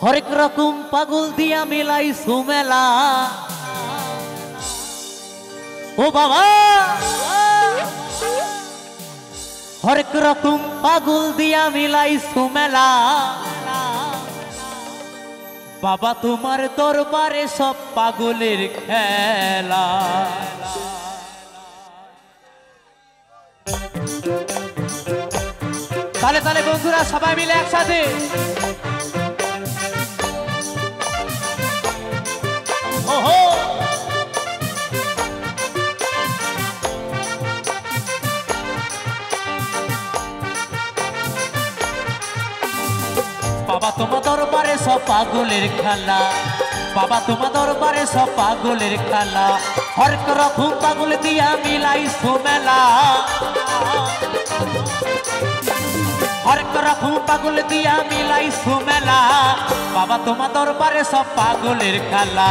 হরেক রকম পাগল দিয়া মিলাই সুমেলা। ও বাবা হরেক রকম পাগল দিয়া মিলাই সুমেলা। বাবা তোমার দরবারে সব পাগলের খেলা। তালে তালে বন্ধুরা সবাই মিলে একসাথে ওহো বাবা তোমার দরবারে সব পাগলের খেলা। বাবা তোমার দরবারে সব পাগলের খেলা। হরেক রকম পাগল দিয়া মিলাই সুমেলা। হরেক রকম পাগল দিয়া মিলাই সুমেলা। বাবা তোমার দরবারে সব পাগলের খেলা।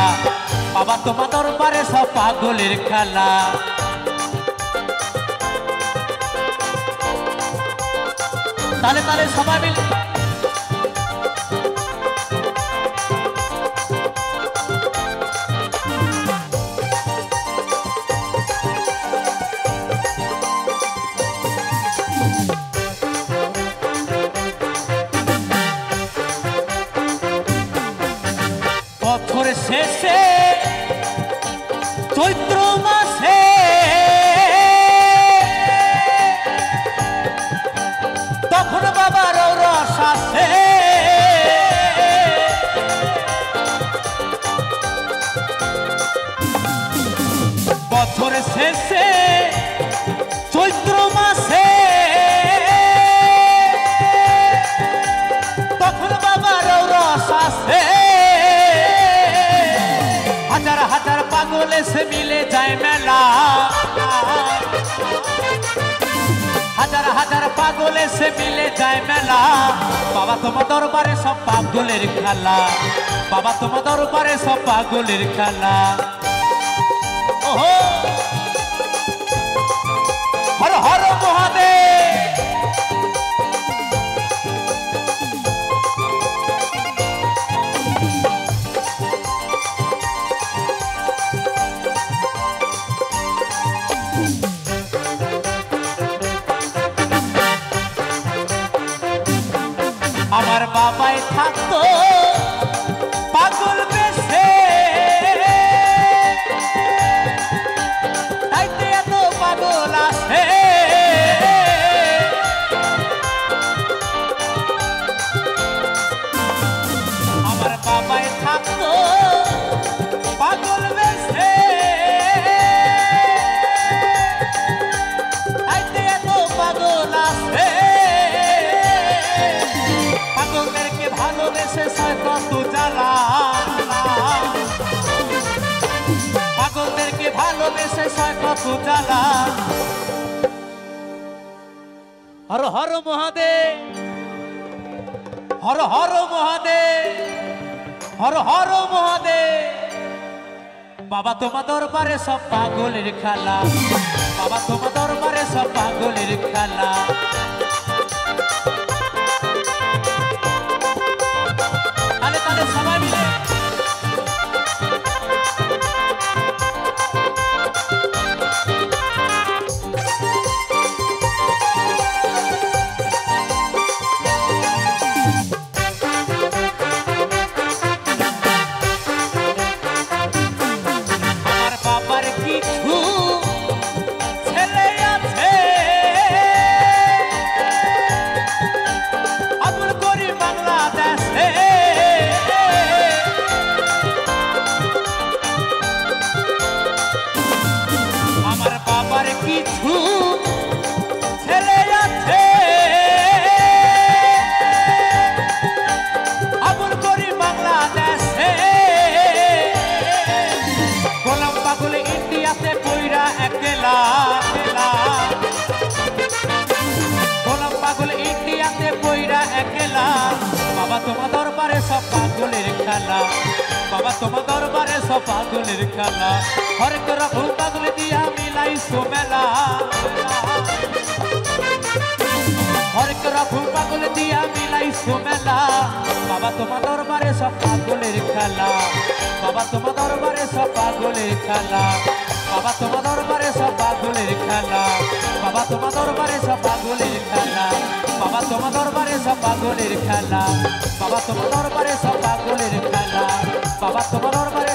বাবা তোমার দরবারে সব পাগলের খেলা। তালে তালে সবাই মিলে বছর শেষে চৈত্র মাসে তখন বাবার রস আসে। বছর শেষে চৈত্র মাসে তখন বাবার রস আসে। হাজার হাজার পাগল এসে মিলে যায় মেলা। হাজার হাজার পাগল এসে মিলে যায় মেলা। বাবা তোমার দরবারে সব পাগলের খেলা। বাবা তোমার দরবারে সব পাগলের খেলা। ওহো হর হর মহাদেব। আমার বাবাই থাকতো পাগল বেশে তাইতে এত পাগল আসে। আমার বাবাই থাকতো পাগল বেশে তাইতে এত পাগল আসে। পাগলদেরকে ভালোবেসে সয় কত জ্বালা। পাগলদেরকে ভালোবেসে সয় কত জ্বালা। হর হর মহাদেব হর হর মহাদেব হর হর মহাদেব। বাবা তোমার দরবারে সব পাগলের খেলা। বাবা তোমার দরবারে সব পাগলের খেলা। তালে তালে সবাই মিলে আমার বাবার কিছু ছেলে আছে আবুল করি বাংলাদেশে। আমার বাবার কিছু ছেলে আছে আবুল করি বাংলাদেশে। গোলাম পাগল ইন্ডিয়াতে পইরা একলা। গোলাম পাগল ইন্ডিয়াতে পইরা একলা। বাবা তোমার দরবারে সব পাগলের খেলা। বাবা তোমার দরবারে সব পাগলের খেলা। হরেক রকম পাগল দিয়া মিলাই সুমেলা। হরেক রকম পাগল দিয়া মিলাই সুমেলা। বাবা তোমার দরবারে সব পাগলের খেলা বাবা তোমার দরবারে সব পাগলের খেলা বাবা তোমার দরবারে সব পাগলের খেলা বাবা তোমার দরবারে সব পাগলের খেলা বাবা তোমার দরবারে সব পাগলের খেলা বাবা তোমার দরবারে সব পাগলের খেলা বাবা তোমার দরবারে